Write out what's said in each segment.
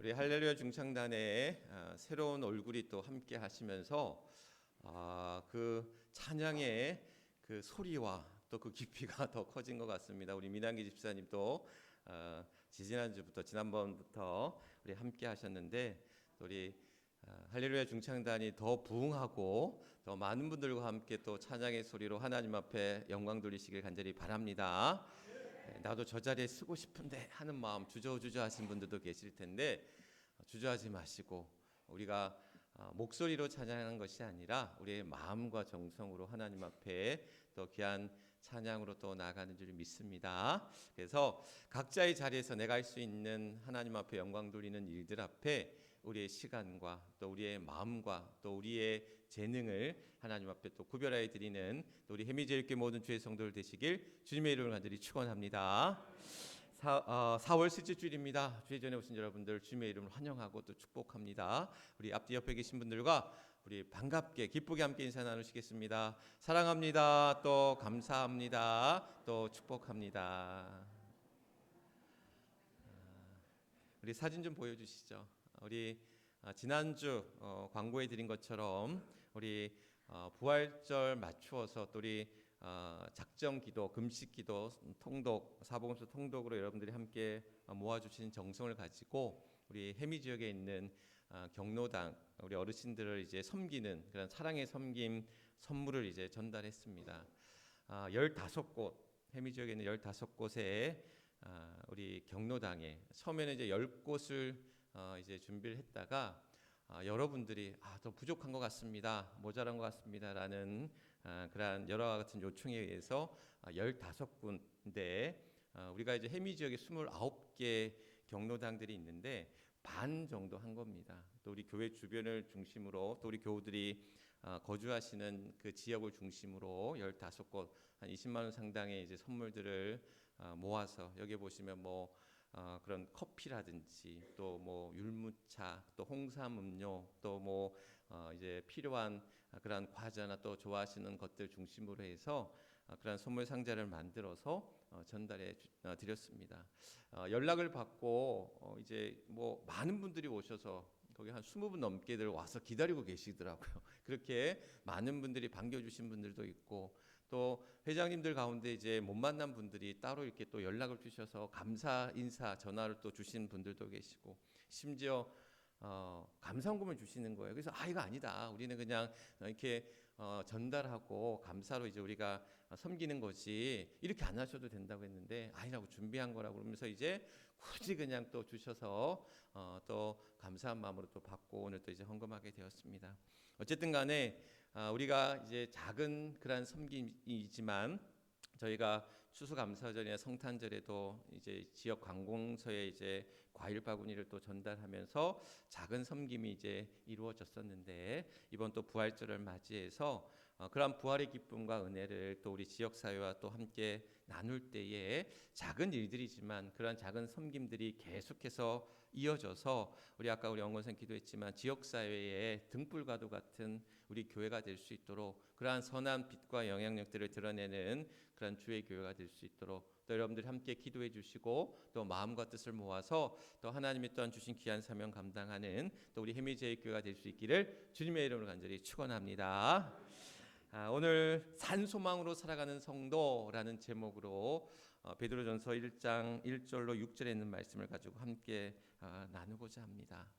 우리 할렐루야 중창단의 새로운 얼굴이 또 함께 하시면서 그 찬양의 그 소리와 또 그 깊이가 더 커진 것 같습니다. 우리 민한기 집사님도 지난번부터 우리 함께 하셨는데 우리 할렐루야 중창단이 더 부흥하고 더 많은 분들과 함께 또 찬양의 소리로 하나님 앞에 영광 돌리시길 간절히 바랍니다. 나도 저 자리에 쓰고 싶은데 하는 마음 주저주저 하신 분들도 계실 텐데 주저하지 마시고 우리가 목소리로 찬양하는 것이 아니라 우리의 마음과 정성으로 하나님 앞에 또 귀한 찬양으로 또 나아가는 줄 믿습니다. 그래서 각자의 자리에서 내가 할 수 있는 하나님 앞에 영광 돌리는 일들 앞에 우리의 시간과 또 우리의 마음과 또 우리의 재능을 하나님 앞에 또 구별하여 드리는 또 우리 해미제일교회 모든 주의 성도들 되시길 주님의 이름으로 간절히 축원합니다. 4월 셋째 주일입니다. 주의 전에 오신 여러분들 주님의 이름으로 환영하고 또 축복합니다. 우리 앞뒤 옆에 계신 분들과 우리 반갑게 기쁘게 함께 인사 나누시겠습니다. 사랑합니다. 또 감사합니다. 또 축복합니다. 우리 사진 좀 보여주시죠. 우리 지난주 광고해 드린 것처럼 우리 부활절 맞추어서 또 우리 작정 기도, 금식 기도, 통독, 사복음서 통독으로 여러분들이 함께 모아주신 정성을 가지고 우리 해미 지역에 있는 경로당 우리 어르신들을 이제 섬기는 그런 사랑의 섬김 선물을 이제 전달했습니다. 15곳 해미 지역에 있는 15곳에 우리 경로당에 처음에는 이제 10곳을 이제 준비를 했다가 여러분들이 더 부족한 것 같습니다, 모자란 것 같습니다라는 그러한 여러 같은 요청에 의해서 15군데 우리가 이제 해미 지역에 29개 경로당들이 있는데 반 정도 한 겁니다. 또 우리 교회 주변을 중심으로 또 우리 교우들이 거주하시는 그 지역을 중심으로 15곳 한 20만 원 상당의 이제 선물들을 모아서 여기 보시면 뭐 그런 커피라든지 또 뭐 율무차, 또 홍삼 음료, 또 뭐 이제 필요한 그런 과자나 또 좋아하시는 것들 중심으로 해서 그런 선물 상자를 만들어서 전달해 드렸습니다. 연락을 받고 이제 뭐 많은 분들이 오셔서 거기 한 20분 넘게들 와서 기다리고 계시더라고요. 그렇게 많은 분들이 반겨주신 분들도 있고 또 회장님들 가운데 이제 못 만난 분들이 따로 이렇게 또 연락을 주셔서 감사 인사 전화를 또 주신 분들도 계시고 심지어 감사원금을 주시는 거예요. 그래서 이거 아니다. 우리는 그냥 이렇게 전달하고 감사로 이제 우리가 섬기는 거지 이렇게 안 하셔도 된다고 했는데 아니라고 준비한 거라고 그러면서 이제 굳이 그냥 또 주셔서 또 감사한 마음으로 또 받고 오늘 또 이제 헌금하게 되었습니다. 어쨌든 간에 우리가 이제 작은 그런 섬김이지만 저희가 추수감사절이나 성탄절에도 이제 지역 관공서에 이제 과일 바구니를 또 전달하면서 작은 섬김이 이제 이루어졌었는데 이번 또 부활절을 맞이해서 그러한 부활의 기쁨과 은혜를 또 우리 지역 사회와 또 함께 나눌 때에 작은 일들이지만 그러한 작은 섬김들이 계속해서 이어져서 우리 아까 우리 영건선 기도했지만 지역 사회의 등불과도 같은 우리 교회가 될 수 있도록 그러한 선한 빛과 영향력들을 드러내는 그런 주의 교회가 될 수 있도록 또 여러분들이 함께 기도해 주시고 또 마음과 뜻을 모아서 또 하나님이 또한 주신 귀한 사명 감당하는 또 우리 해미제일 교회가 될 수 있기를 주님의 이름으로 간절히 축원합니다. 오늘 산소망으로 살아가는 성도라는 제목으로 베드로전서 1장 1절로 6절에 있는 말씀을 가지고 함께 나누고자 합니다.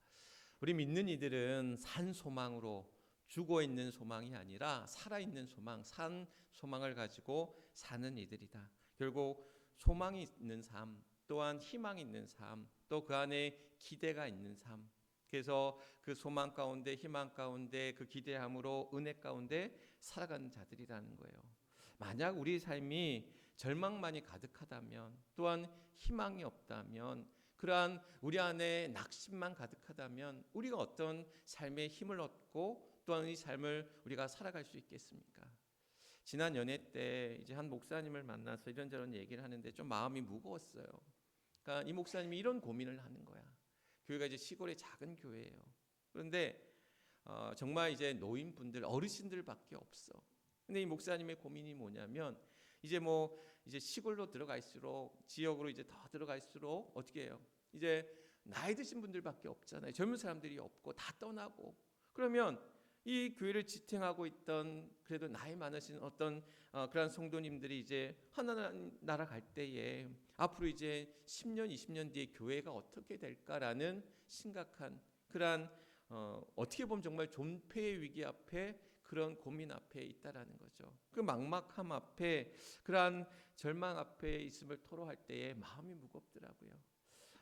우리 믿는 이들은 산소망으로 죽어있는 소망이 아니라 살아있는 소망, 산 소망을 가지고 사는 이들이다. 결국 소망이 있는 삶, 또한 희망이 있는 삶, 또 그 안에 기대가 있는 삶. 그래서 그 소망 가운데 희망 가운데 그 기대함으로 은혜 가운데 살아가는 자들이라는 거예요. 만약 우리 삶이 절망만이 가득하다면 또한 희망이 없다면 그러한 우리 안에 낙심만 가득하다면 우리가 어떤 삶의 힘을 얻고 또한 이 삶을 우리가 살아갈 수 있겠습니까? 지난 연회 때 이제 한 목사님을 만나서 이런저런 얘기를 하는데 좀 마음이 무거웠어요. 그러니까 이 목사님이 이런 고민을 하는 거야. 교회가 이제 시골의 작은 교회예요. 그런데 정말 이제 노인분들, 어르신들밖에 없어. 근데 이 목사님의 고민이 뭐냐면 이제 시골로 들어갈수록 지역으로 이제 더 들어갈수록 어떻게 해요? 이제 나이 드신 분들밖에 없잖아요. 젊은 사람들이 없고 다 떠나고. 그러면 이 교회를 지탱하고 있던 그래도 나이 많으신 어떤 그런 성도님들이 이제 하나님 나라 갈 때에 앞으로 이제 10년, 20년 뒤에 교회가 어떻게 될까라는 심각한 그런 어떻게 보면 정말 존폐의 위기 앞에 그런 고민 앞에 있다라는 거죠. 그 막막함 앞에 그러한 절망 앞에 있음을 토로할 때에 마음이 무겁더라고요.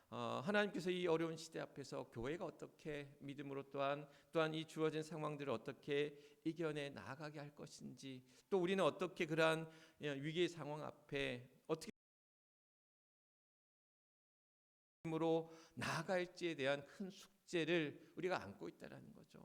하나님께서 이 어려운 시대 앞에서 교회가 어떻게 믿음으로 또한 이 주어진 상황들을 어떻게 이겨내 나아가게 할 것인지, 또 우리는 어떻게 그러한 위기의 상황 앞에 어떻게 믿음으로 나아갈지에 대한 큰 숙제를 우리가 안고 있다라는 거죠.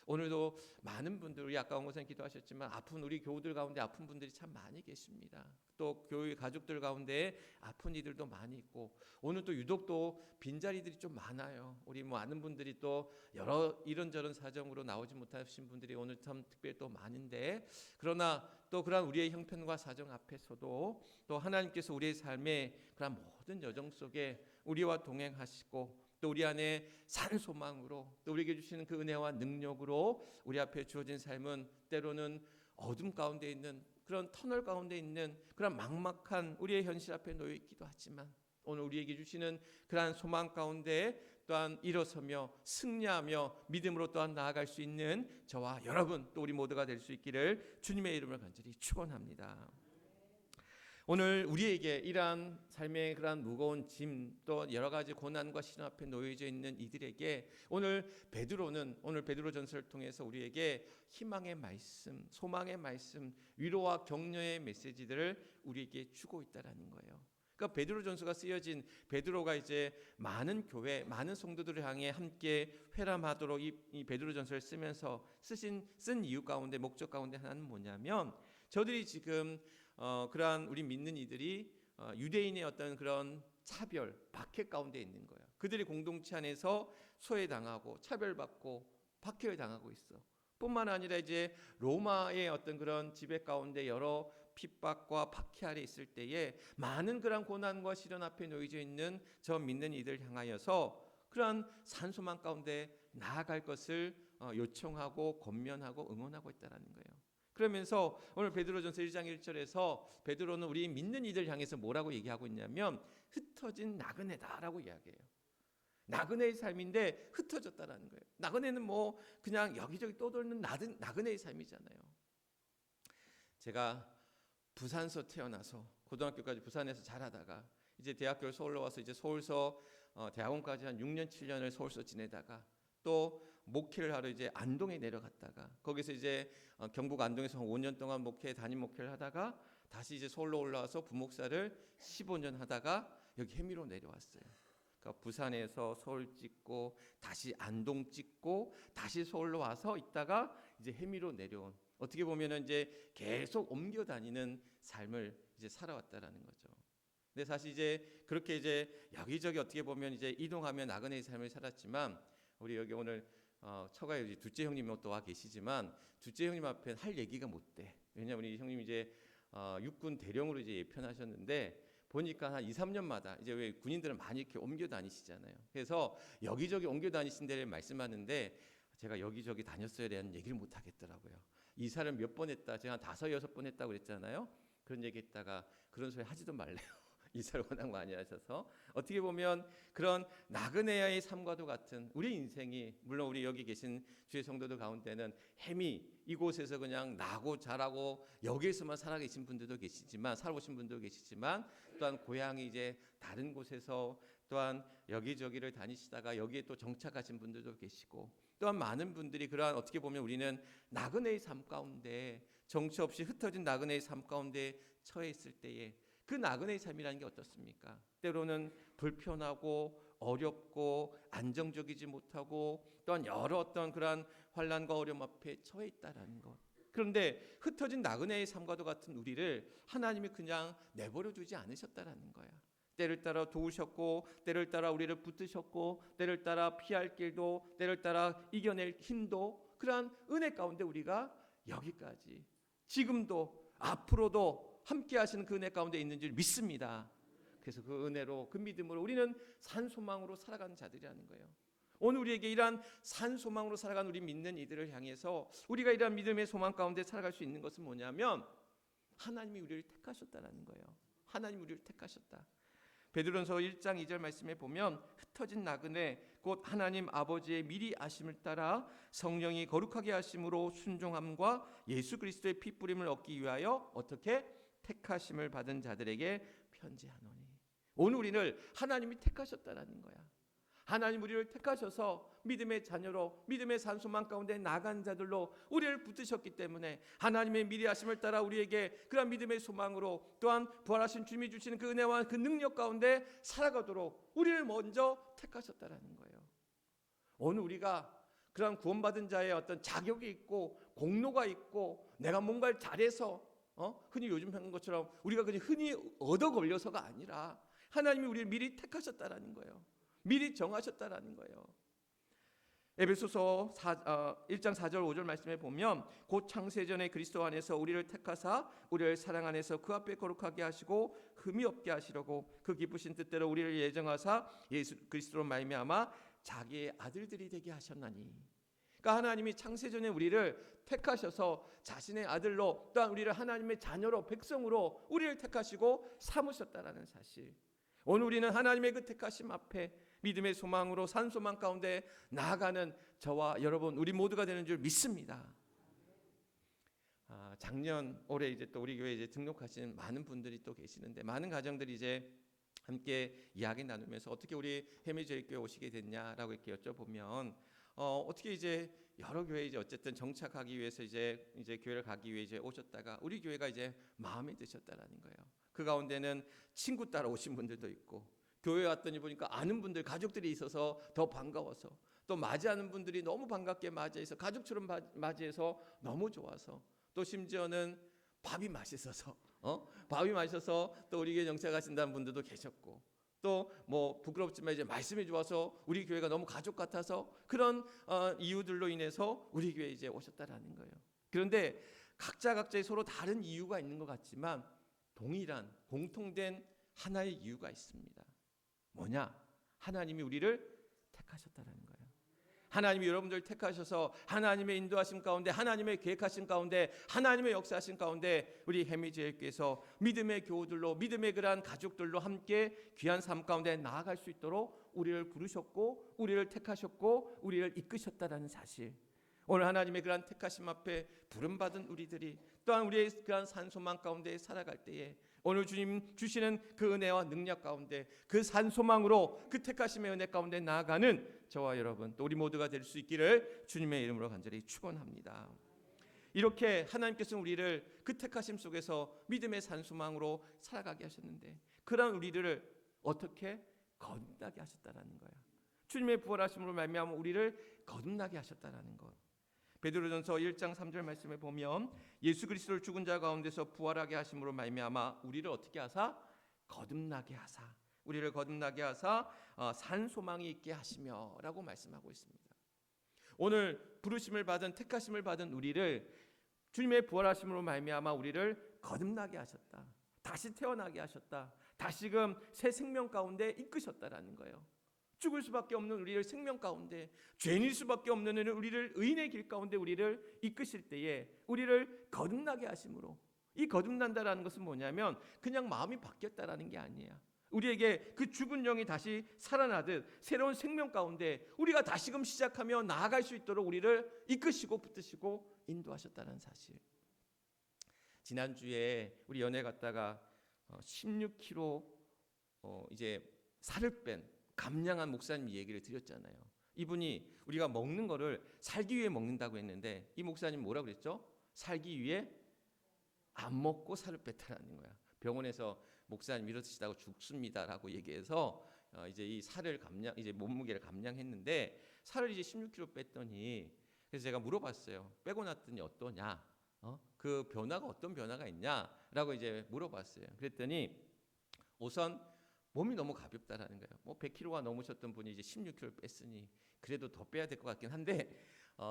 오늘도 많은 분들, 우리 아까 원고사님 기도하셨지만 아픈 우리 교우들 가운데 아픈 분들이 참 많이 계십니다. 또 교회 가족들 가운데 아픈 이들도 많이 있고, 오늘 또 유독 또 빈자리들이 좀 많아요. 우리 아는 분들이 또 여러 이런저런 사정으로 나오지 못하신 분들이 오늘 참 특별히 또 많은데, 그러나 또 그런 우리의 형편과 사정 앞에서도 또 하나님께서 우리의 삶의 그런 모든 여정 속에 우리와 동행하시고, 또 우리 안에 산 소망으로 또 우리에게 주시는 그 은혜와 능력으로 우리 앞에 주어진 삶은 때로는 어둠 가운데 있는 그런 터널 가운데 있는 그런 막막한 우리의 현실 앞에 놓여 있기도 하지만, 오늘 우리에게 주시는 그러한 소망 가운데 또한 일어서며 승리하며 믿음으로 또한 나아갈 수 있는 저와 여러분, 또 우리 모두가 될 수 있기를 주님의 이름을 간절히 축원합니다. 오늘 우리에게 이러한 삶의 그러한 무거운 짐, 또 여러 가지 고난과 시련 앞에 놓여져 있는 이들에게 오늘 베드로전서를 통해서 우리에게 희망의 말씀, 소망의 말씀, 위로와 격려의 메시지들을 우리에게 주고 있다라는 거예요. 그러니까 베드로전서가 쓰여진, 베드로가 이제 많은 교회, 많은 성도들을 향해 함께 회람하도록 이 베드로전서를 쓰면서 쓴 이유 가운데, 목적 가운데 하나는 뭐냐면, 저들이 지금 그러한 우리 믿는 이들이 유대인의 어떤 그런 차별, 박해 가운데 있는 거예요. 그들이 공동체 안에서 소외당하고 차별받고 박해를 당하고 있어. 뿐만 아니라 이제 로마의 어떤 그런 지배 가운데 여러 핍박과 박해 아래 있을 때에 많은 그런 고난과 시련 앞에 놓여져 있는 저 믿는 이들 향하여서 그러한 산소망 가운데 나아갈 것을 요청하고 권면하고 응원하고 있다는 거예요. 그러면서 오늘 베드로전서 1장 1절에서 베드로는 우리 믿는 이들 향해서 뭐라고 얘기하고 있냐면, 흩어진 나그네다라고 이야기해요. 나그네의 삶인데 흩어졌다라는 거예요. 나그네는 그냥 여기저기 떠돌는 나그네의 삶이잖아요. 제가 부산서 태어나서 고등학교까지 부산에서 자라다가 이제 대학교를 서울로 와서 이제 서울서 대학원까지 한 6년 7년을 서울서 지내다가 또 목회를 하러 이제 안동에 내려갔다가 거기서 이제 경북 안동에서 한 5년 동안 담임 목회를 하다가 다시 이제 서울로 올라와서 부목사를 15년 하다가 여기 해미로 내려왔어요. 그러니까 부산에서 서울 찍고 다시 안동 찍고 다시 서울로 와서 있다가 이제 해미로 내려온, 어떻게 보면은 이제 계속 옮겨 다니는 삶을 이제 살아왔다라는 거죠. 근데 사실 이제 그렇게 이제 여기저기 어떻게 보면 이제 이동하며 나그네의 삶을 살았지만, 우리 여기 오늘 처가에 둘째 형님이 또 와 계시지만 둘째 형님 앞에 할 얘기가 못 돼. 왜냐면 우리 형님 이제 육군 대령으로 이제 예편하셨는데 보니까 한 2, 3년마다 이제 왜 군인들은 많이 이렇게 옮겨 다니시잖아요. 그래서 여기저기 옮겨 다니신 데를 말씀하는데 제가 여기저기 다녔어야 되는 얘기를 못 하겠더라고요. 이사를 몇 번 했다, 제가 한 5, 6번 했다고 그랬잖아요. 그런 얘기 했다가 그런 소리 하지도 말래요. 이사를 워낙 많이 하셔서. 어떻게 보면 그런 나그네의 삶과도 같은 우리 인생이, 물론 우리 여기 계신 주의 성도들 가운데는 해미 이곳에서 그냥 나고 자라고 여기에서만 살아계신 분들도 계시지만, 살아오신 분들도 계시지만, 또한 고향이 이제 다른 곳에서 또한 여기저기를 다니시다가 여기에 또 정착하신 분들도 계시고, 또한 많은 분들이 그러한, 어떻게 보면 우리는 나그네의 삶 가운데, 정처 없이 흩어진 나그네의 삶 가운데 처해 있을 때에 그 나그네의 삶이라는 게 어떻습니까? 때로는 불편하고 어렵고 안정적이지 못하고 또한 여러 어떤 그러한 환난과 어려움 앞에 처해 있다라는 것. 그런데 흩어진 나그네의 삶과도 같은 우리를 하나님이 그냥 내버려 두지 않으셨다라는 거야. 때를 따라 도우셨고, 때를 따라 우리를 붙드셨고, 때를 따라 피할 길도, 때를 따라 이겨낼 힘도, 그러한 은혜 가운데 우리가 여기까지 지금도 앞으로도 함께 하시는 그 은혜 가운데 있는 줄 믿습니다. 그래서 그 은혜로 그 믿음으로 우리는 산 소망으로 살아가는 자들이라는 거예요. 오늘 우리에게 이러한 산 소망으로 살아가는 우리 믿는 이들을 향해서 우리가 이러한 믿음의 소망 가운데 살아갈 수 있는 것은 뭐냐면 하나님이 우리를 택하셨다라는 거예요. 하나님이 우리를 택하셨다. 베드로전서 1장 2절 말씀에 보면 흩어진 나그네 곧 하나님 아버지의 미리 아심을 따라 성령이 거룩하게 하심으로 순종함과 예수 그리스도의 피 뿌림을 얻기 위하여 어떻게 택하심을 받은 자들에게 편지하노니. 오늘 우리를 하나님이 택하셨다라는 거야. 하나님 우리를 택하셔서 믿음의 자녀로 믿음의 산소망 가운데 나간 자들로 우리를 붙드셨기 때문에 하나님의 미리 하심을 따라 우리에게 그런 믿음의 소망으로 또한 부활하신 주님이 주시는 그 은혜와 그 능력 가운데 살아가도록 우리를 먼저 택하셨다라는 거예요. 오늘 우리가 그런 구원받은 자의 어떤 자격이 있고 공로가 있고 내가 뭔가를 잘해서 흔히 요즘 하는 것처럼 우리가 그냥 흔히 얻어 걸려서가 아니라 하나님이 우리를 미리 택하셨다라는 거예요. 미리 정하셨다라는 거예요. 에베소서 1장 4절 5절 말씀에 보면 곧 창세전에 그리스도 안에서 우리를 택하사 우리를 사랑 안에서 그 앞에 거룩하게 하시고 흠이 없게 하시려고 그 기쁘신 뜻대로 우리를 예정하사 예수 그리스도로 말미암아 자기의 아들들이 되게 하셨나니. 그러니까 하나님이 창세전에 우리를 택하셔서 자신의 아들로 또한 우리를 하나님의 자녀로 백성으로 우리를 택하시고 삼으셨다라는 사실. 오늘 우리는 하나님의 그 택하심 앞에 믿음의 소망으로 산 소망 가운데 나아가는 저와 여러분 우리 모두가 되는 줄 믿습니다. 작년 올해 이제 또 우리 교회 이제 등록하신 많은 분들이 또 계시는데 많은 가정들이 이제 함께 이야기 나누면서 어떻게 우리 해미제일교회 오시게 됐냐라고 이렇게 여쭤보면 어떻게 이제 여러 교회 이제 어쨌든 정착하기 위해서 이제 교회를 가기 위해 이제 오셨다가 우리 교회가 이제 마음에 드셨다라는 거예요. 그 가운데는 친구 따라 오신 분들도 있고 교회 왔더니 보니까 아는 분들 가족들이 있어서 더 반가워서 또 맞이하는 분들이 너무 반갑게 맞이해서 가족처럼 맞이해서 너무 좋아서 또 심지어는 밥이 맛있어서 밥이 맛있어서 또 우리 교회 정착하신다는 분들도 계셨고 또 뭐 부끄럽지만 이제 말씀이 좋아서 우리 교회가 너무 가족 같아서 그런 이유들로 인해서 우리 교회에 이제 오셨다라는 거예요. 그런데 각자의 서로 다른 이유가 있는 것 같지만 동일한 공통된 하나의 이유가 있습니다. 뭐냐? 하나님이 우리를 택하셨다는 거예요. 하나님이 여러분들 택하셔서 하나님의 인도하심 가운데 하나님의 계획하심 가운데 하나님의 역사하심 가운데 우리 해미제일교회에서 믿음의 교우들로 믿음의 그러한 가족들로 함께 귀한 삶 가운데 나아갈 수 있도록 우리를 부르셨고 우리를 택하셨고 우리를 이끄셨다는 사실. 오늘 하나님의 그러한 택하심 앞에 부름받은 우리들이 또한 우리의 그러한 산소망 가운데 살아갈 때에 오늘 주님 주시는 그 은혜와 능력 가운데 그 산소망으로 그 택하심의 은혜 가운데 나아가는 저와 여러분 또 우리 모두가 될 수 있기를 주님의 이름으로 간절히 축원합니다. 이렇게 하나님께서는 우리를 그 택하심 속에서 믿음의 산소망으로 살아가게 하셨는데 그런 우리를 어떻게 거듭나게 하셨다라는 거예요. 주님의 부활하심으로 말미암아 우리를 거듭나게 하셨다라는 것. 베드로전서 1장 3절 말씀에 보면 예수 그리스도를 죽은 자 가운데서 부활하게 하심으로 말미암아 우리를 어떻게 하사 거듭나게 하사 우리를 거듭나게 하사 산 소망이 있게 하시며라고 말씀하고 있습니다. 오늘 부르심을 받은 택하심을 받은 우리를 주님의 부활하심으로 말미암아 우리를 거듭나게 하셨다. 다시 태어나게 하셨다. 다시금 새 생명 가운데 이끄셨다라는 거예요. 죽을 수밖에 없는 우리를 생명 가운데 죄인일 수밖에 없는 우리를 의인의 길 가운데 우리를 이끄실 때에 우리를 거듭나게 하심으로 이 거듭난다라는 것은 뭐냐면 그냥 마음이 바뀌었다라는 게 아니에요. 우리에게 그 죽은 영이 다시 살아나듯 새로운 생명 가운데 우리가 다시금 시작하며 나아갈 수 있도록 우리를 이끄시고 붙드시고 인도하셨다는 사실. 지난주에 우리 연회 갔다가 16kg 이제 살을 뺀 감량한 목사님 얘기를 드렸잖아요. 이분이 우리가 먹는 거를 살기 위해 먹는다고 했는데 이 목사님 뭐라 그랬죠? 살기 위해 안 먹고 살을 뺐다라는 거야. 병원에서 목사님 이러 드시다가 죽습니다라고 얘기해서 이제 이 살을 감량 이제 몸무게를 감량했는데 살을 이제 16kg 뺐더니 그래서 제가 물어봤어요. 빼고 났더니 어떠냐? 그 변화가 어떤 변화가 있냐라고 이제 물어봤어요. 그랬더니 우선 몸이 너무 가볍다라는 거예요. 뭐 100kg가 넘으셨던 분이 이제 16kg 뺐으니 그래도 더 빼야 될 것 같긴 한데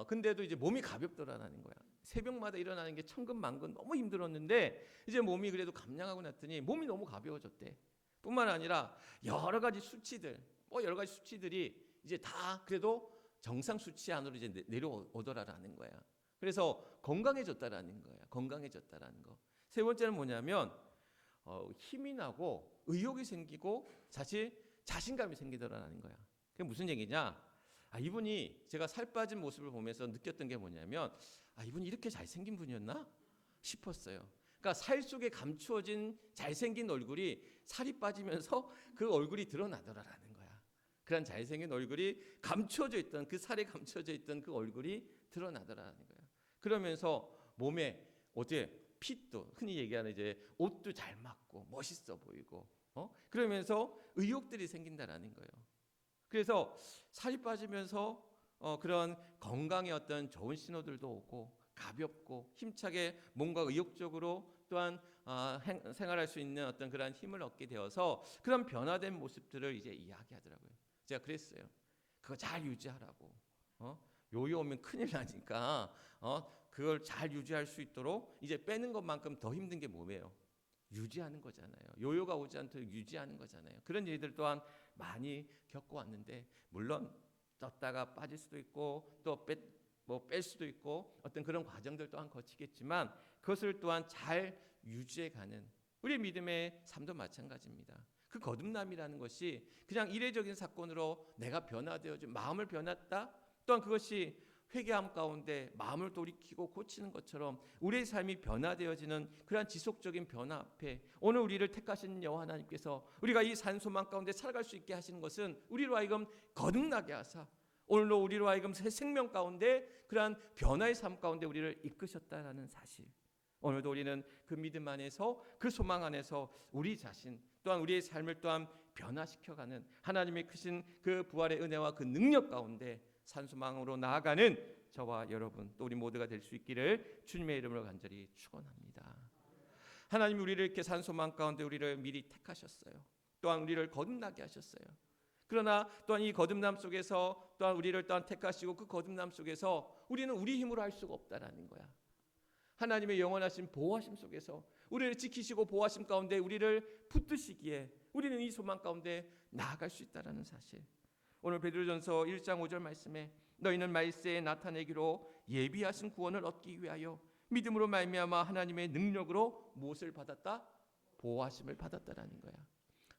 근데도 이제 몸이 가볍더라는 거야. 새벽마다 일어나는 게 천근만근 너무 힘들었는데 이제 몸이 그래도 감량하고 났더니 몸이 너무 가벼워졌대. 뿐만 아니라 여러 가지 수치들, 여러 가지 수치들이 이제 다 그래도 정상 수치 안으로 이제 내려오더라라는 거야. 그래서 건강해졌다라는 거야. 건강해졌다라는 거. 세 번째는 뭐냐면 힘이 나고 의욕이 생기고 사실 자신감이 생기더라라는 거야. 그게 무슨 얘기냐? 이분이 제가 살 빠진 모습을 보면서 느꼈던 게 뭐냐면 이분이 이렇게 잘생긴 분이었나 싶었어요. 그러니까 살 속에 감추어진 잘생긴 얼굴이 살이 빠지면서 그 얼굴이 드러나더라라는 거야. 그런 잘생긴 얼굴이 감춰져 있던 그 살에 감춰져 있던 그 얼굴이 드러나더라는 거야. 그러면서 몸에 어제 핏도 흔히 얘기하는 이제 옷도 잘 맞고 멋있어 보이고 그러면서 의욕들이 생긴다라는 거예요. 그래서 살이 빠지면서 그런 건강의 어떤 좋은 신호들도 오고 가볍고 힘차게 뭔가 의욕적으로 또한 생활할 수 있는 어떤 그런 힘을 얻게 되어서 그런 변화된 모습들을 이제 이야기하더라고요. 제가 그랬어요. 그거 잘 유지하라고. 요요 오면 큰일 나니까 그걸 잘 유지할 수 있도록 이제 빼는 것만큼 더 힘든 게 뭐예요? 유지하는 거잖아요. 요요가 오지 않도록 유지하는 거잖아요. 그런 일들 또한 많이 겪어왔는데 물론 떴다가 빠질 수도 있고 또 뺄 수도 있고 어떤 그런 과정들 또한 거치겠지만 그것을 또한 잘 유지해가는 우리 믿음의 삶도 마찬가지입니다. 그 거듭남이라는 것이 그냥 이례적인 사건으로 내가 변화되어진 마음을 변했다 또한 그것이 회개함 가운데 마음을 돌이키고 고치는 것처럼 우리의 삶이 변화되어지는 그러한 지속적인 변화 앞에 오늘 우리를 택하신 여호와 하나님께서 우리가 이 산소망 가운데 살아갈 수 있게 하시는 것은 우리로 하여금 거듭나게 하사 오늘로 우리로 하여금 새 생명 가운데 그러한 변화의 삶 가운데 우리를 이끄셨다라는 사실, 오늘도 우리는 그 믿음 안에서 그 소망 안에서 우리 자신 또한 우리의 삶을 또한 변화시켜가는 하나님의 크신 그 부활의 은혜와 그 능력 가운데 산소망으로 나아가는 저와 여러분 또 우리 모두가 될 수 있기를 주님의 이름으로 간절히 축원합니다. 하나님이 우리를 이렇게 산소망 가운데 우리를 미리 택하셨어요. 또한 우리를 거듭나게 하셨어요. 그러나 또한 이 거듭남 속에서 또한 우리를 또한 택하시고 그 거듭남 속에서 우리는 우리 힘으로 할 수가 없다라는 거야. 하나님의 영원하신 보호하심 속에서 우리를 지키시고 보호하심 가운데 우리를 붙드시기에 우리는 이 소망 가운데 나아갈 수 있다라는 사실. 오늘 베드로전서 1장 5절 말씀에 너희는 말세에 나타내기로 예비하신 구원을 얻기 위하여 믿음으로 말미암아 하나님의 능력으로 무엇을 받았다? 보호하심을 받았다라는 거야.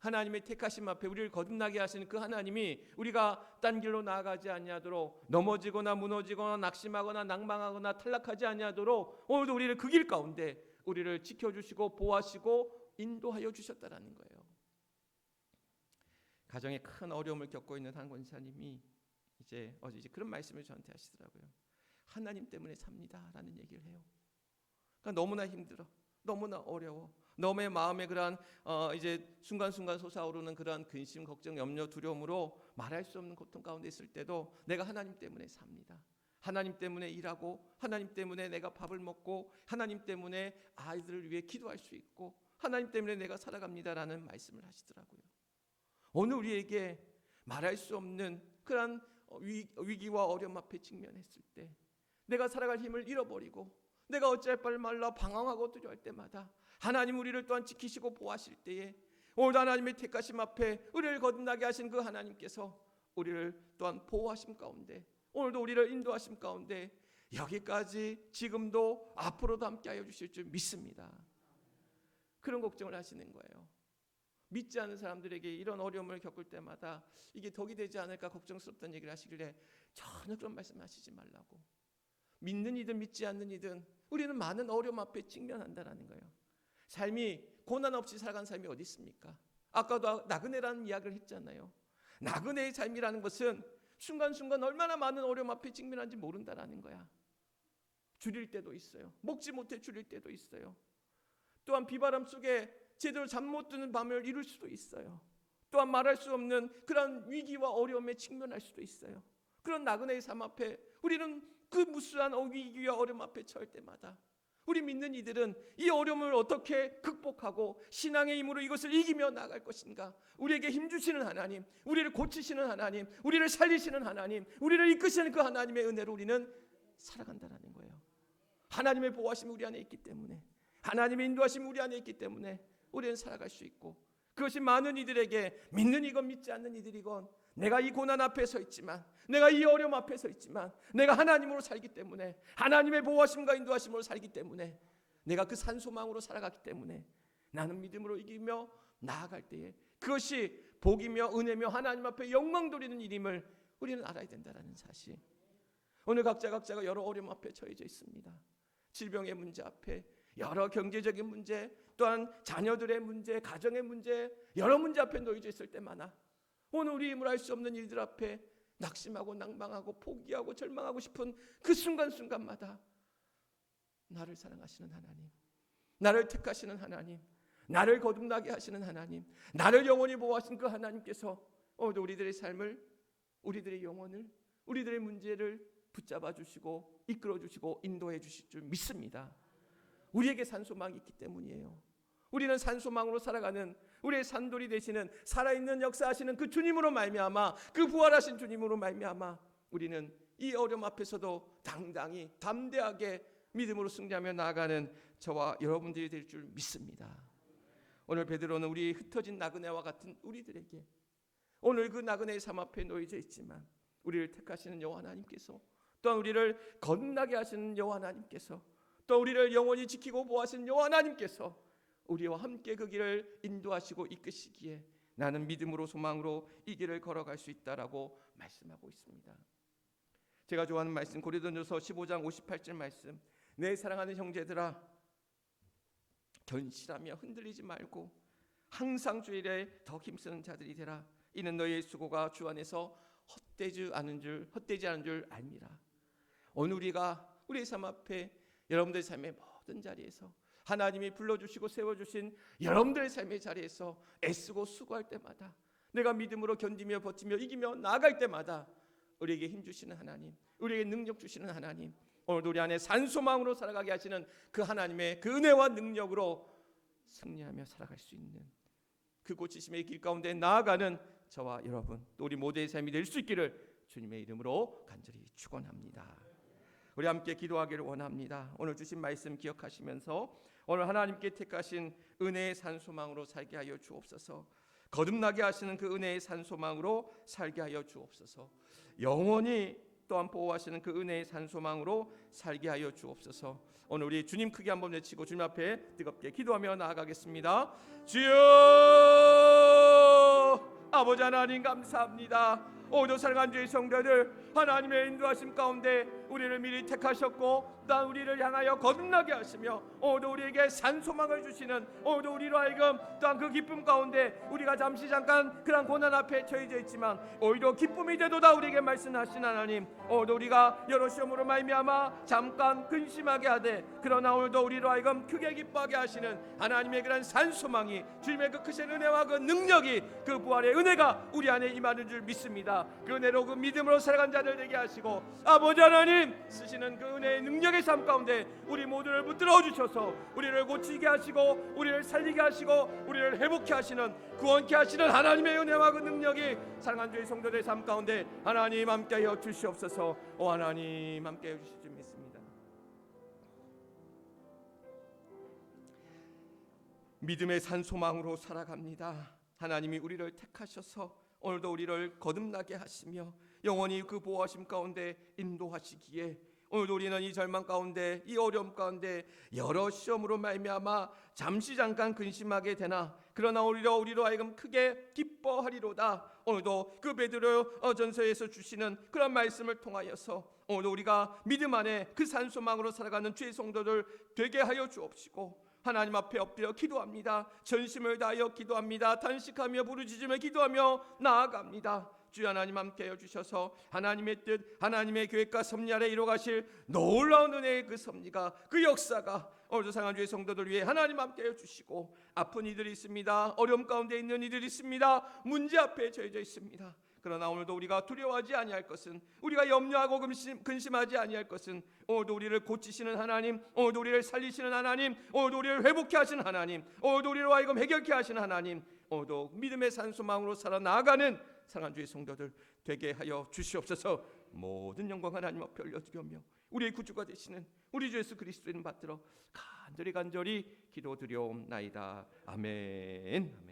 하나님의 택하심 앞에 우리를 거듭나게 하시는 그 하나님이 우리가 딴 길로 나아가지 아니하도록 넘어지거나 무너지거나 낙심하거나 낭망하거나 탈락하지 아니하도록 오늘도 우리를 그 길 가운데 우리를 지켜주시고 보호하시고 인도하여 주셨다라는 거예요. 가정에 큰 어려움을 겪고 있는 한 권사님이 이제 그런 말씀을 저한테 하시더라고요. 하나님 때문에 삽니다라는 얘기를 해요. 그러니까 너무나 힘들어, 너무나 어려워, 너의 마음에 그러한 이제 순간순간 솟아오르는 그러한 근심, 걱정, 염려, 두려움으로 말할 수 없는 고통 가운데 있을 때도 내가 하나님 때문에 삽니다. 하나님 때문에 일하고 하나님 때문에 내가 밥을 먹고 하나님 때문에 아이들을 위해 기도할 수 있고 하나님 때문에 내가 살아갑니다라는 말씀을 하시더라고요. 오늘 우리에게 말할 수 없는 그러한 위기와 어려움 앞에 직면했을 때 내가 살아갈 힘을 잃어버리고 내가 어찌할 바를 말라 방황하고 두려워할 때마다 하나님 우리를 또한 지키시고 보호하실 때에 오늘 하나님의 택하심 앞에 우리를 거듭나게 하신 그 하나님께서 우리를 또한 보호하심 가운데 오늘도 우리를 인도하심 가운데 여기까지 지금도 앞으로도 함께하여 주실 줄 믿습니다. 그런 걱정을 하시는 거예요. 믿지 않는 사람들에게 이런 어려움을 겪을 때마다 이게 덕이 되지 않을까 걱정스럽다는 얘기를 하시길래 전혀 그런 말씀하시지 말라고. 믿는 이든 믿지 않는 이든 우리는 많은 어려움 앞에 직면한다는 거예요. 삶이 고난 없이 살아간 삶이 어디 있습니까? 아까도 나그네라는 이야기를 했잖아요. 나그네의 삶이라는 것은 순간순간 얼마나 많은 어려움 앞에 직면한지 모른다라는 거야. 줄일 때도 있어요. 먹지 못해 줄일 때도 있어요. 또한 비바람 속에 제대로 잠 못 드는 밤을 이룰 수도 있어요. 또한 말할 수 없는 그런 위기와 어려움에 직면할 수도 있어요. 그런 나그네의 삶 앞에 우리는 그 무수한 위기와 어려움 앞에 처할 때마다 우리 믿는 이들은 이 어려움을 어떻게 극복하고 신앙의 힘으로 이것을 이기며 나아갈 것인가? 우리에게 힘주시는 하나님, 우리를 고치시는 하나님, 우리를 살리시는 하나님, 우리를 이끄시는 그 하나님의 은혜로 우리는 살아간다는 거예요. 하나님의 보호하심이 우리 안에 있기 때문에, 하나님의 인도하심이 우리 안에 있기 때문에 우리는 살아갈 수 있고 그것이 많은 이들에게 믿는 이건 믿지 않는 이들이건 내가 이 고난 앞에 서 있지만, 내가 이 어려움 앞에 서 있지만, 내가 하나님으로 살기 때문에, 하나님의 보호하심과 인도하심으로 살기 때문에, 내가 그 산소망으로 살아갔기 때문에 나는 믿음으로 이기며 나아갈 때에 그것이 복이며 은혜며 하나님 앞에 영광 돌리는 일임을 우리는 알아야 된다는 사실. 오늘 각자가 여러 어려움 앞에 처해져 있습니다. 질병의 문제 앞에, 여러 경제적인 문제, 또한 자녀들의 문제, 가정의 문제, 여러 문제 앞에 놓여져 있을 때 많아. 오늘 우리 힘으로 할 수 없는 일들 앞에 낙심하고 낭망하고 포기하고 절망하고 싶은 그 순간순간마다 나를 사랑하시는 하나님, 나를 택하시는 하나님, 나를 거듭나게 하시는 하나님, 나를 영원히 보호하신 그 하나님께서 오늘도 우리들의 삶을, 우리들의 영혼을, 우리들의 문제를 붙잡아 주시고 이끌어 주시고 인도해 주실 줄 믿습니다. 우리에게 산소망이 있기 때문이에요. 우리는 산소망으로 살아가는, 우리의 산돌이 되시는 살아있는 역사하시는 그 주님으로 말미암아, 그 부활하신 주님으로 말미암아 우리는 이 어려움 앞에서도 당당히 담대하게 믿음으로 승리하며 나아가는 저와 여러분들이 될 줄 믿습니다. 오늘 베드로는 우리 흩어진 나그네와 같은 우리들에게, 오늘 그 나그네의 삶 앞에 놓여져 있지만 우리를 택하시는 여호와 하나님께서, 또한 우리를 거듭나게 하시는 여호와 하나님께서, 또 우리를 영원히 지키고 보호하시는 여호와 하나님께서 우리와 함께 그 길을 인도하시고 이끄시기에 나는 믿음으로 소망으로 이 길을 걸어갈 수 있다라고 말씀하고 있습니다. 제가 좋아하는 말씀, 고린도전서 15장 58절 말씀, 내 사랑하는 형제들아, 견실하며 흔들리지 말고 항상 주 일에 더 힘쓰는 자들이 되라. 이는 너희의 수고가 주 안에서 헛되지 않은 줄 알미라. 오늘 우리가 우리의 삶 앞에, 여러분들의 삶의 모든 자리에서 하나님이 불러주시고 세워주신 여러분들의 삶의 자리에서 애쓰고 수고할 때마다, 내가 믿음으로 견디며 버티며 이기며 나아갈 때마다 우리에게 힘 주시는 하나님, 우리에게 능력 주시는 하나님, 오늘도 우리 안에 산소망으로 살아가게 하시는 그 하나님의 그 은혜와 능력으로 승리하며 살아갈 수 있는 그 고치심의 길 가운데 나아가는 저와 여러분, 또 우리 모두의 삶이 될 수 있기를 주님의 이름으로 간절히 축원합니다. 우리 함께 기도하기를 원합니다. 오늘 주신 말씀 기억하시면서 오늘 하나님께 택하신 은혜의 산소망으로 살게 하여 주옵소서. 거듭나게 하시는 그 은혜의 산소망으로 살게 하여 주옵소서. 영원히 또한 보호하시는 그 은혜의 산소망으로 살게 하여 주옵소서. 오늘 우리 주님 크게 한번 외치고 주님 앞에 뜨겁게 기도하며 나아가겠습니다. 주여, 아버지 하나님 감사합니다. 오늘 사랑하는 주의 성도들, 하나님의 인도하심 가운데 우리를 미리 택하셨고 또한 우리를 향하여 거듭나게 하시며 오늘 우리에게 산소망을 주시는, 오늘 우리로 하여금 또한 그 기쁨 가운데 우리가 잠깐 그런 고난 앞에 처해져 있지만 오히려 기쁨이 되도다 우리에게 말씀하신 하나님, 오늘 우리가 여러 시험으로 말미암아 잠깐 근심하게 하되 그러나 오늘도 우리로 하여금 크게 기뻐하게 하시는 하나님의 그런 산소망이, 주님의 그 크신 은혜와 그 능력이, 그 부활의 은혜가 우리 안에 임하는 줄 믿습니다. 그 은혜로 그 믿음으로 살아간 자들 되게 하시고 아버지 하나님 쓰시는 그 은혜의 능력의 삶 가운데 우리 모두를 붙들어 주셔서 우리를 고치게 하시고 우리를 살리게 하시고 우리를 회복케 하시는, 구원케 하시는 하나님의 은혜와 그 능력이 사랑하는 주의 성도들의 삶 가운데 하나님 함께하여 주시옵소서. 오 하나님 함께하여 주실 줄 믿습니다. 믿음의 산소망으로 살아갑니다. 하나님이 우리를 택하셔서 오늘도 우리를 거듭나게 하시며 영원히 그 보호하심 가운데 인도하시기에 오늘도 우리는 이 절망 가운데, 이 어려움 가운데 여러 시험으로 말미암아 잠깐 근심하게 되나 그러나 우리로 하여금 크게 기뻐하리로다. 오늘도 그 베드로 전서에서 주시는 그런 말씀을 통하여서 오늘도 우리가 믿음 안에 그 산소망으로 살아가는 주의 성도들 되게 하여 주옵시고 하나님 앞에 엎드려 기도합니다. 전심을 다하여 기도합니다. 탄식하며 부르짖으며 기도하며 나아갑니다. 주여 하나님 함께하여 주셔서 하나님의 뜻, 하나님의 계획과 섭리 아래 이루어가실 놀라운 은혜의 그 섭리가, 그 역사가 오늘도 상한 주의 성도들 위해 하나님 함께하여 주시고, 아픈 이들이 있습니다. 어려움 가운데 있는 이들이 있습니다. 문제 앞에 처해져 있습니다. 그러나 오늘도 우리가 두려워하지 아니할 것은, 우리가 염려하고 근심하지 아니할 것은 오늘도 우리를 고치시는 하나님, 오늘도 우리를 살리시는 하나님, 오늘도 우리를 회복케 하시는 하나님, 오늘도 우리로 하여금 해결케 하시는 하나님, 오늘도 믿음의 산소망으로 살아나가는 사랑하는 주의 성도들 되게 하여 주시옵소서. 모든 영광 하나님 앞에 올려드리며 우리의 구주가 되시는 우리 주 예수 그리스도 이름 받들어 간절히 기도드려옵나이다. 아멘. 아멘.